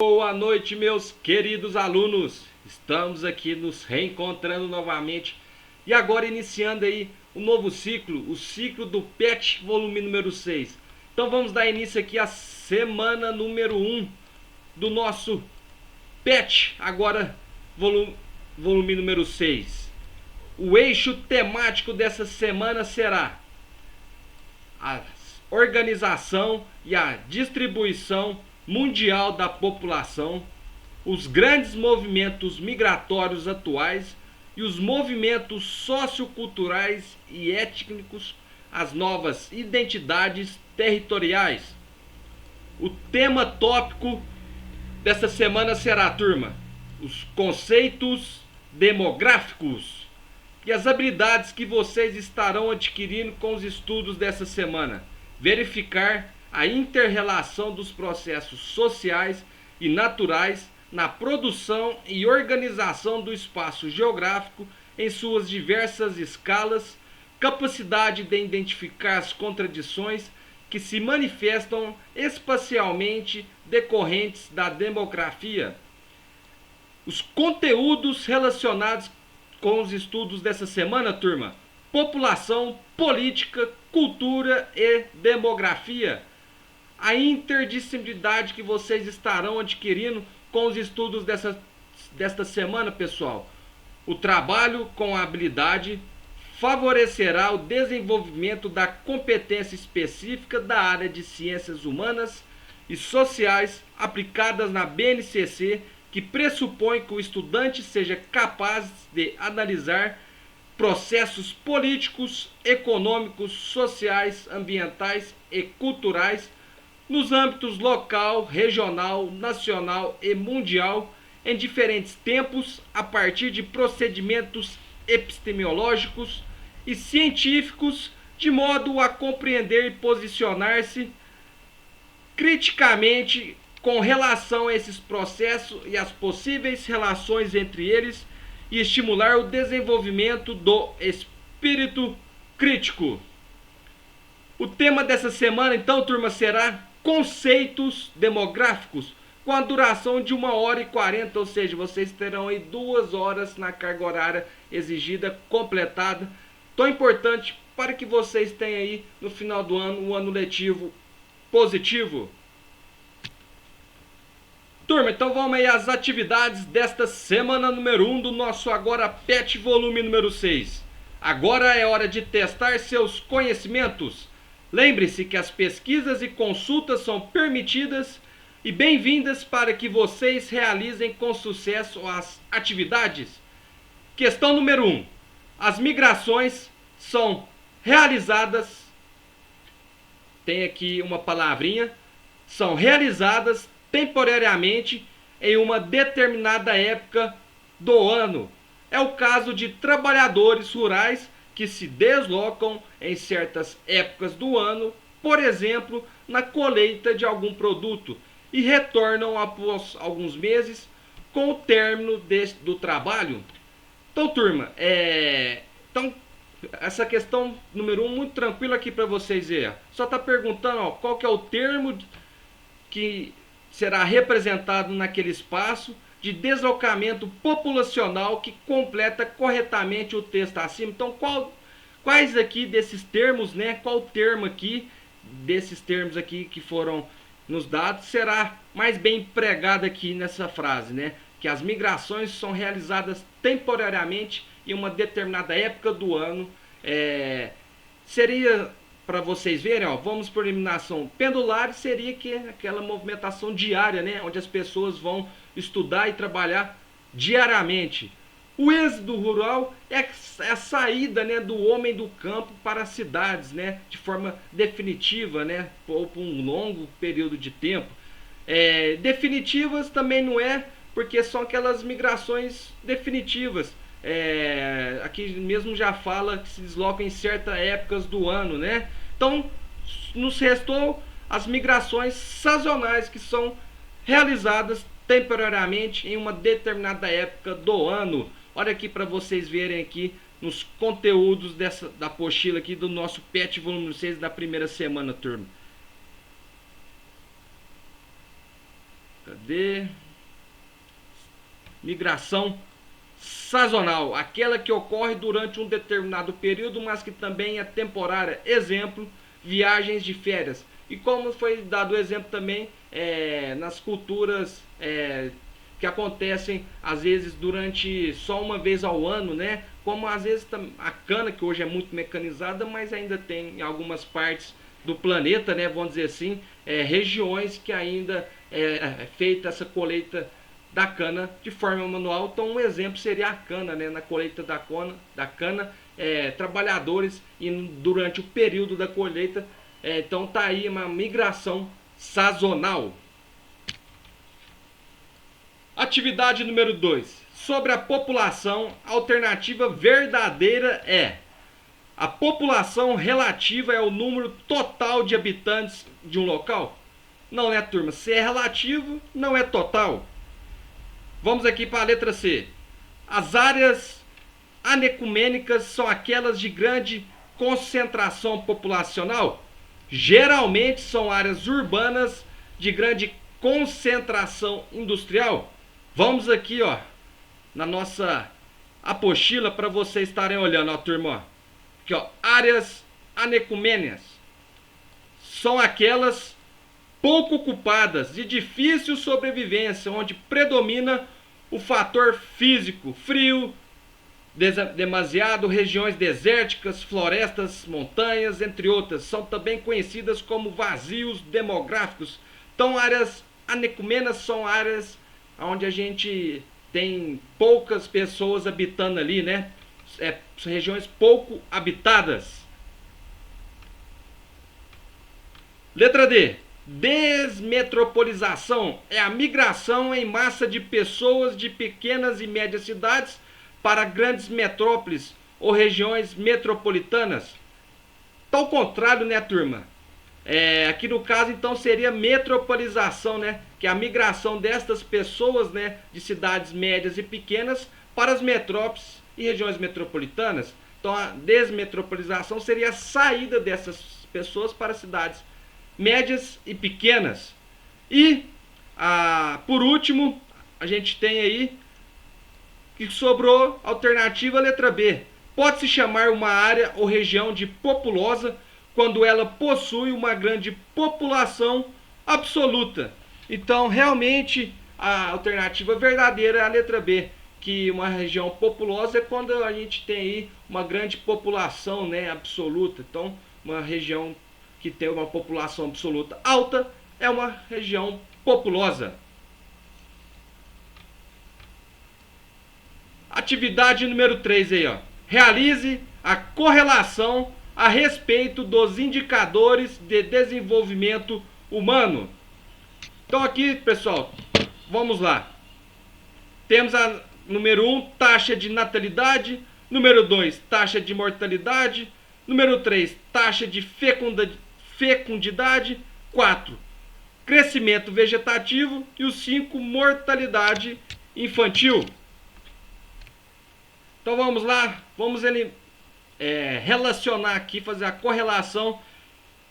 Boa noite, meus queridos alunos. Estamos aqui nos reencontrando novamente e agora iniciando aí um novo ciclo, o ciclo do PET volume número 6. Então vamos dar início aqui à semana número 1 do nosso PET, agora volume número 6. O eixo temático dessa semana será a organização e a distribuição mundial da população, os grandes movimentos migratórios atuais e os movimentos socioculturais e étnicos, as novas identidades territoriais. O tema tópico dessa semana será, turma, os conceitos demográficos e as habilidades que vocês estarão adquirindo com os estudos dessa semana. Verificar a inter-relação dos processos sociais e naturais na produção e organização do espaço geográfico em suas diversas escalas, capacidade de identificar as contradições que se manifestam espacialmente decorrentes da demografia. Os conteúdos relacionados com os estudos dessa semana, turma: população, política, cultura e demografia. A interdisciplinaridade que vocês estarão adquirindo com os estudos desta semana, pessoal. O trabalho com a habilidade favorecerá o desenvolvimento da competência específica da área de ciências humanas e sociais aplicadas na BNCC, que pressupõe que o estudante seja capaz de analisar processos políticos, econômicos, sociais, ambientais e culturais nos âmbitos local, regional, nacional e mundial, em diferentes tempos, a partir de procedimentos epistemológicos e científicos, de modo a compreender e posicionar-se criticamente com relação a esses processos e as possíveis relações entre eles, e estimular o desenvolvimento do espírito crítico. O tema dessa semana, então, turma, será conceitos demográficos, com a duração de 1h40, ou seja, vocês terão aí 2 horas na carga horária exigida, completada. Tão importante para que vocês tenham aí no final do ano um ano letivo positivo. Turma, então vamos aí às atividades desta semana número 1 do nosso agora PET volume número 6. Agora é hora de testar seus conhecimentos. Lembre-se que as pesquisas e consultas são permitidas e bem-vindas para que vocês realizem com sucesso as atividades. Questão número 1. As migrações são realizadas, tem aqui uma palavrinha, são realizadas temporariamente em uma determinada época do ano. É o caso de trabalhadores rurais que se deslocam em certas épocas do ano, por exemplo, na colheita de algum produto, e retornam após alguns meses com o término do trabalho. Então, turma, essa questão número 1, muito tranquila aqui para vocês verem. Só está perguntando, ó, qual que é o termo que será representado naquele espaço de deslocamento populacional que completa corretamente o texto acima. Então, quais aqui desses termos, né? Qual termo aqui desses termos aqui que foram nos dados será mais bem empregado aqui nessa frase, né? Que as migrações são realizadas temporariamente em uma determinada época do ano. Seria, para vocês verem, ó, vamos por eliminação pendular, seria aquela movimentação diária, né? Onde as pessoas vão estudar e trabalhar diariamente. O êxodo rural é a saída, né, do homem do campo para as cidades, né, de forma definitiva, né, ou por um longo período de tempo. Definitivas também não é, porque são aquelas migrações definitivas. Aqui mesmo já fala que se deslocam em certas épocas do ano, né? Então, nos restou as migrações sazonais, que são realizadas temporariamente em uma determinada época do ano. Olha aqui para vocês verem aqui nos conteúdos da apostila aqui do nosso PET volume 6 da primeira semana, turma. Cadê? Migração sazonal, aquela que ocorre durante um determinado período, mas que também é temporária. Exemplo, viagens de férias. E como foi dado o exemplo também nas culturas que acontecem às vezes durante só uma vez ao ano, né? Como às vezes a cana, que hoje é muito mecanizada, mas ainda tem em algumas partes do planeta, né? Vamos dizer assim, regiões que ainda é feita essa colheita da cana de forma manual. Então um exemplo seria a cana, né? Na colheita da cana, trabalhadores indo durante o período da colheita. Então tá aí uma migração sazonal. Atividade número 2. Sobre a população, a alternativa verdadeira é: a população relativa é o número total de habitantes de um local? Não, né, turma? Se é relativo, não é total. Vamos aqui para a letra C. As áreas anecumênicas são aquelas de grande concentração populacional? Geralmente são áreas urbanas de grande concentração industrial. Vamos aqui, ó, na nossa apostila para vocês estarem olhando, ó, turma, ó. Aqui, ó, áreas anecumênicas são aquelas pouco ocupadas, de difícil sobrevivência, onde predomina o fator físico, frio, demasiado, regiões desérticas, florestas, montanhas, entre outras. São também conhecidas como vazios demográficos. Então, áreas anecumenas são áreas onde a gente tem poucas pessoas habitando ali, né? São regiões pouco habitadas. Letra D. Desmetropolização é a migração em massa de pessoas de pequenas e médias cidades para grandes metrópoles ou regiões metropolitanas. Então, ao contrário, né, turma? Aqui no caso, então, seria metropolização, né? Que é a migração destas pessoas, né, de cidades médias e pequenas para as metrópoles e regiões metropolitanas. Então, a desmetropolização seria a saída dessas pessoas para cidades médias e pequenas. E, por último, a gente tem aí que sobrou a alternativa letra B. Pode-se chamar uma área ou região de populosa quando ela possui uma grande população absoluta. Então, realmente, a alternativa verdadeira é a letra B, que uma região populosa é quando a gente tem aí uma grande população, né, absoluta. Então, uma região que tem uma população absoluta alta é uma região populosa. Atividade número 3 aí, ó. Realize a correlação a respeito dos indicadores de desenvolvimento humano. Então aqui, pessoal, vamos lá. Temos a número 1, taxa de natalidade. Número 2, taxa de mortalidade. Número 3, taxa de fecundidade. 4, crescimento vegetativo. E o 5, mortalidade infantil. Então vamos lá, vamos relacionar aqui, fazer a correlação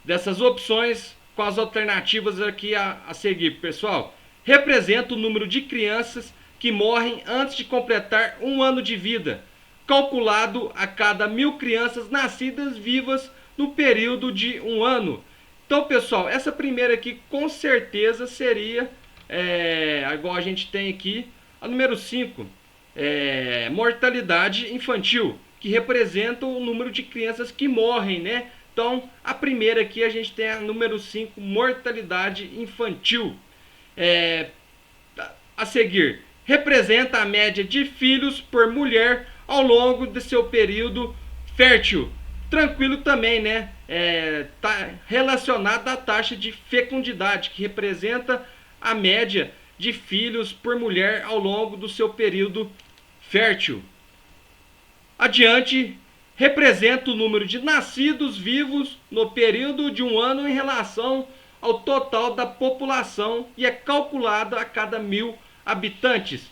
dessas opções com as alternativas aqui a seguir, pessoal. Representa o número de crianças que morrem antes de completar 1 ano de vida, calculado a cada 1000 crianças nascidas vivas no período de 1 ano. Então, pessoal, essa primeira aqui com certeza seria, igual a gente tem aqui, a número 5, mortalidade infantil, que representa o número de crianças que morrem, né? Então, a primeira aqui a gente tem a número 5, mortalidade infantil. A seguir, representa a média de filhos por mulher ao longo de seu período fértil. Tranquilo também, né? Tá relacionado à taxa de fecundidade, que representa a média de filhos por mulher ao longo do seu período fértil. Adiante, representa o número de nascidos vivos no período de 1 ano em relação ao total da população e é calculada a cada 1000 habitantes.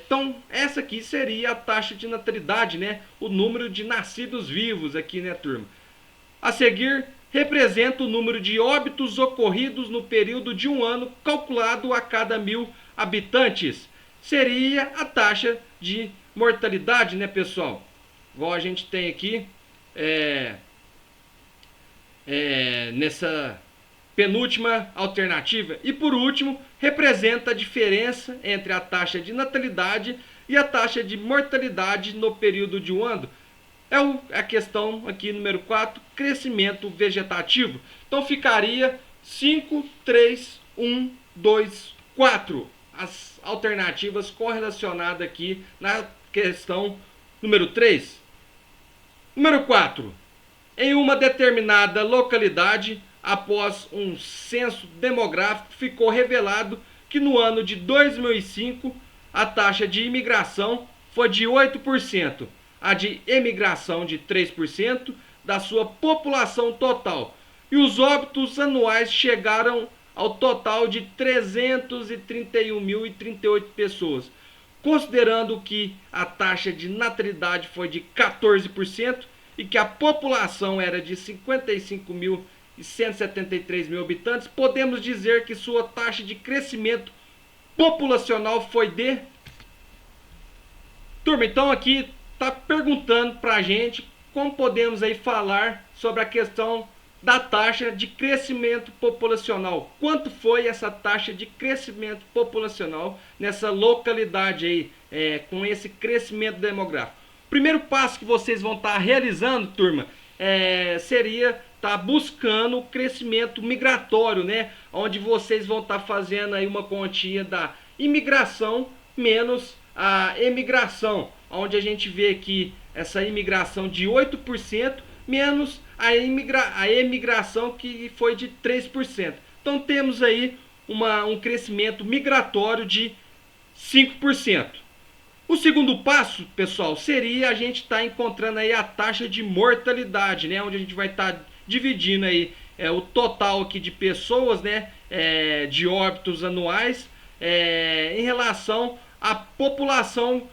Então, essa aqui seria a taxa de natalidade, né? O número de nascidos vivos aqui, né, turma? A seguir, representa o número de óbitos ocorridos no período de um ano calculado a cada 1.000 habitantes. Seria a taxa de mortalidade, né, pessoal? Igual a gente tem aqui nessa penúltima alternativa. E por último, representa a diferença entre a taxa de natalidade e a taxa de mortalidade no período de um ano. A questão aqui número 4, crescimento vegetativo. Então ficaria 5, 3, 1, 2, 4. As alternativas correlacionadas aqui na questão número 3. Número 4. Em uma determinada localidade, após um censo demográfico, ficou revelado que no ano de 2005 a taxa de imigração foi de 8%, a de emigração de 3% da sua população total. E os óbitos anuais chegaram ao total de 331.038 pessoas. Considerando que a taxa de natalidade foi de 14% e que a população era de 55.173 mil habitantes, podemos dizer que sua taxa de crescimento populacional foi de... Turma, então aqui está perguntando para a gente como podemos aí falar sobre a questão da taxa de crescimento populacional. Quanto foi essa taxa de crescimento populacional nessa localidade aí, com esse crescimento demográfico? O primeiro passo que vocês vão estar realizando, turma, seria estar buscando o crescimento migratório, né? Onde vocês vão estar fazendo aí uma continha da imigração menos a emigração, onde a gente vê aqui essa imigração de 8% menos a emigração que foi de 3%. Então temos aí um crescimento migratório de 5%. O segundo passo, pessoal, seria a gente estar encontrando aí a taxa de mortalidade, né? Onde a gente vai estar dividindo aí o total aqui de pessoas, né? De óbitos anuais em relação à população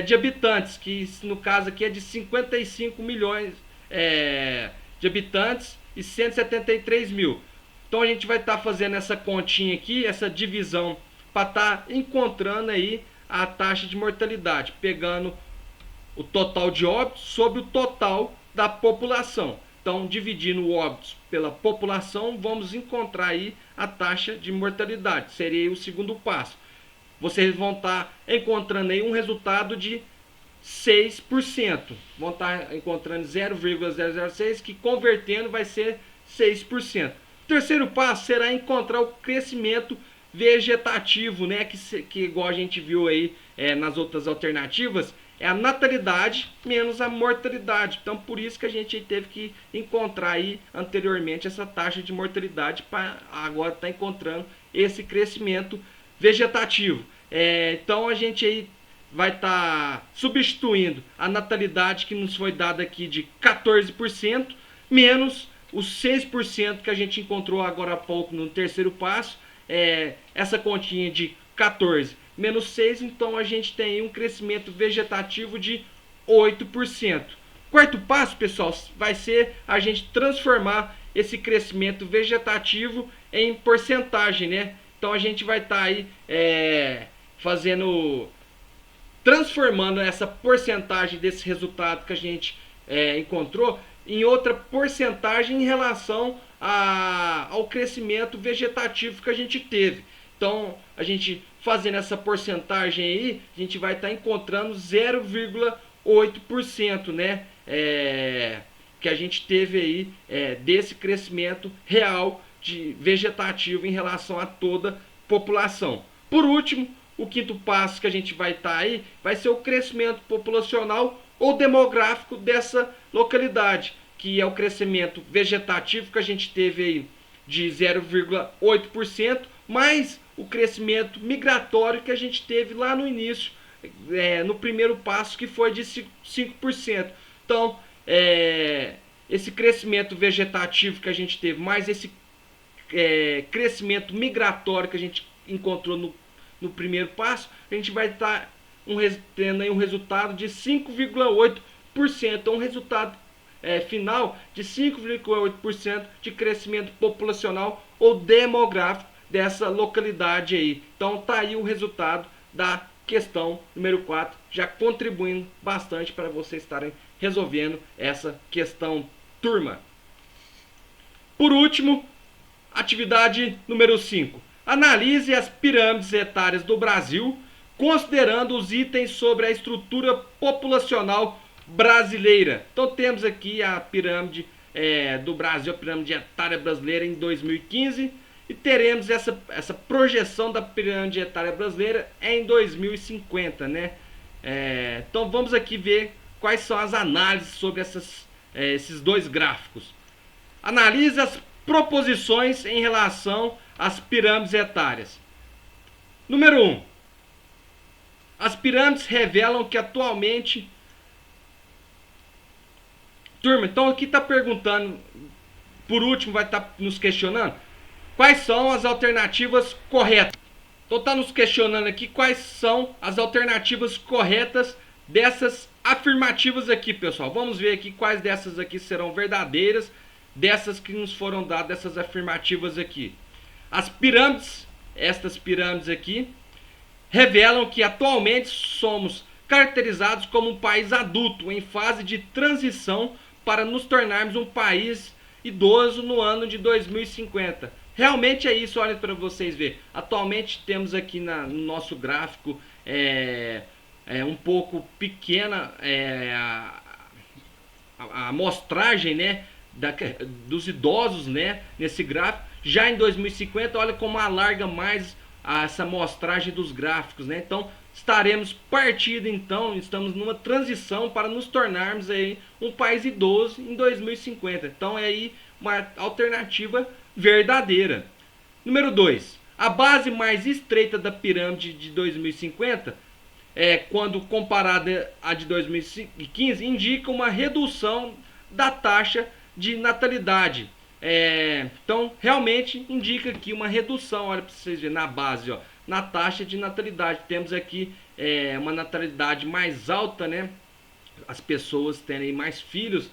de habitantes, que no caso aqui é de 55 milhões de habitantes e 173 mil. Então a gente vai estar fazendo essa continha aqui, essa divisão, para estar encontrando aí a taxa de mortalidade, pegando o total de óbitos sobre o total da população. Então, dividindo o óbitos pela população, vamos encontrar aí a taxa de mortalidade. Seria o segundo passo. Vocês vão estar encontrando aí um resultado de 6%. Vão estar encontrando 0,006, que convertendo vai ser 6%. O terceiro passo será encontrar o crescimento vegetativo, né? Que igual a gente viu aí nas outras alternativas, é a natalidade menos a mortalidade. Então, por isso que a gente teve que encontrar aí anteriormente essa taxa de mortalidade para agora estar encontrando esse crescimento vegetativo. Então, a gente aí vai estar substituindo a natalidade que nos foi dada aqui de 14%, menos os 6% que a gente encontrou agora há pouco no terceiro passo. Essa continha de 14 menos 6, então a gente tem aí um crescimento vegetativo de 8%. Quarto passo, pessoal, vai ser a gente transformar esse crescimento vegetativo em porcentagem, né? Então a gente vai estar aí transformando essa porcentagem desse resultado que a gente encontrou em outra porcentagem em relação ao crescimento vegetativo que a gente teve. Então, a gente fazendo essa porcentagem aí, a gente vai estar encontrando 0,8%, né? Que a gente teve aí desse crescimento real de vegetativo em relação a toda a população. Por último, o quinto passo que a gente vai estar aí vai ser o crescimento populacional ou demográfico dessa localidade, que é o crescimento vegetativo que a gente teve aí de 0,8%, mais o crescimento migratório que a gente teve lá no início, no primeiro passo, que foi de 5%. Então, esse crescimento vegetativo que a gente teve, mais esse crescimento migratório que a gente encontrou no primeiro passo, a gente vai estar tendo aí um resultado de 5,8%. Então, um resultado final de 5,8% de crescimento populacional ou demográfico dessa localidade aí. Então tá aí o resultado da questão número 4, já contribuindo bastante para vocês estarem resolvendo essa questão, turma. Por último, atividade número 5. Analise as pirâmides etárias do Brasil, considerando os itens sobre a estrutura populacional brasileira. Então temos aqui a pirâmide do Brasil, a pirâmide etária brasileira em 2015, e teremos essa projeção da pirâmide etária brasileira em 2050, né? Então vamos aqui ver quais são as análises sobre esses dois gráficos. Analise as proposições em relação às pirâmides etárias. Número 1. As pirâmides revelam que atualmente... Turma, então aqui está perguntando, por último vai estar nos questionando, quais são as alternativas corretas. Então está nos questionando aqui quais são as alternativas corretas dessas afirmativas aqui, pessoal. Vamos ver aqui quais dessas aqui serão verdadeiras, dessas que nos foram dadas, dessas afirmativas aqui. As pirâmides, estas pirâmides aqui, revelam que atualmente somos caracterizados como um país adulto em fase de transição para nos tornarmos um país idoso no ano de 2050. Realmente é isso, olha para vocês verem. Atualmente temos aqui no nosso gráfico um pouco pequena a amostragem, né, dos idosos, né, nesse gráfico. Já em 2050, olha como alarga mais essa amostragem dos gráficos, né? Então estaremos partindo, então estamos numa transição para nos tornarmos aí um país idoso em 2050. Então é aí uma alternativa verdadeira. Número 2. A base mais estreita da pirâmide de 2050, quando comparada à de 2015, indica uma redução da taxa de natalidade. Então realmente indica aqui uma redução, olha para vocês verem na base, ó, na taxa de natalidade. Temos aqui uma natalidade mais alta, né? As pessoas terem mais filhos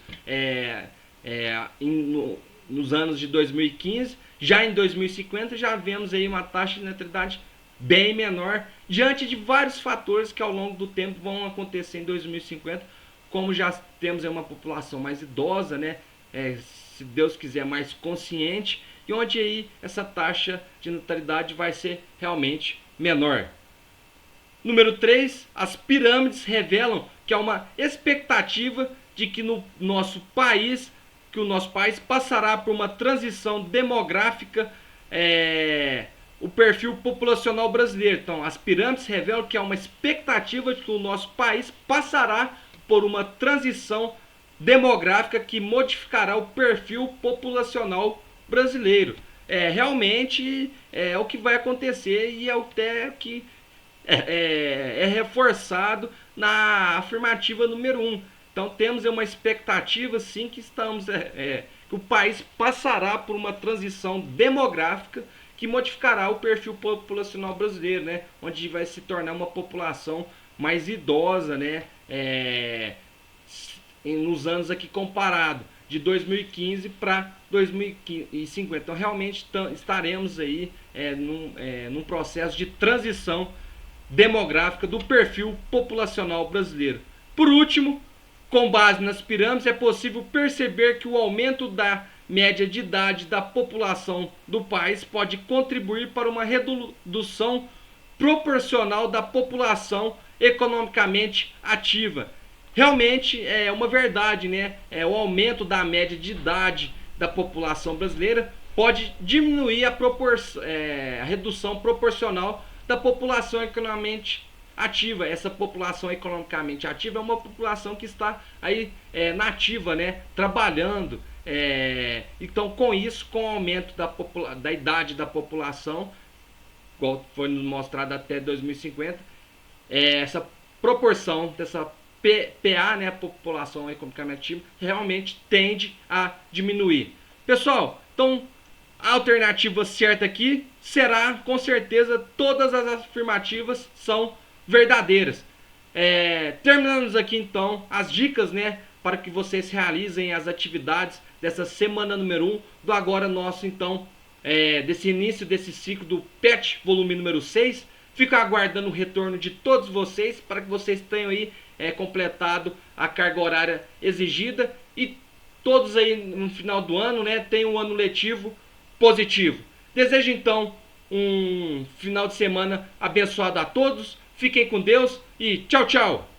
nos anos de 2015. Já em 2050 já vemos aí uma taxa de natalidade bem menor, diante de vários fatores que ao longo do tempo vão acontecer em 2050, como já temos aí uma população mais idosa, né? Se Deus quiser, mais consciente, e onde aí essa taxa de natalidade vai ser realmente menor. Número 3, as pirâmides revelam que há uma expectativa de que o nosso país passará por uma transição demográfica, o perfil populacional brasileiro. Então, as pirâmides revelam que há uma expectativa de que o nosso país passará por uma transição demográfica que modificará o perfil populacional brasileiro. Realmente é o que vai acontecer, e é até que é reforçado na afirmativa número 1. Então temos uma expectativa sim que que o país passará por uma transição demográfica que modificará o perfil populacional brasileiro, né? Onde vai se tornar uma população mais idosa, né? Nos anos aqui comparado de 2015 para 2050. Então realmente estaremos aí num processo de transição demográfica do perfil populacional brasileiro. Por último, com base nas pirâmides, é possível perceber que o aumento da média de idade da população do país pode contribuir para uma redução proporcional da população economicamente ativa. Realmente é uma verdade, né? O aumento da média de idade da população brasileira pode diminuir a redução proporcional da população economicamente ativa. Essa população economicamente ativa é uma população que está aí nativa, né? Trabalhando. Então, com isso, com o aumento da idade da população, igual foi mostrado até 2050, essa proporção dessa PA, né, a população economicamente ativa, realmente tende a diminuir. Pessoal, então a alternativa certa aqui será, com certeza, todas as afirmativas são verdadeiras. Terminamos aqui então as dicas, né, para que vocês realizem as atividades dessa semana número 1 do Agora Nosso, então, desse início desse ciclo do PET volume número 6. Fico aguardando o retorno de todos vocês para que vocês tenham aí completado a carga horária exigida e todos aí no final do ano, né, tenham um ano letivo positivo. Desejo então um final de semana abençoado a todos. Fiquem com Deus e tchau, tchau!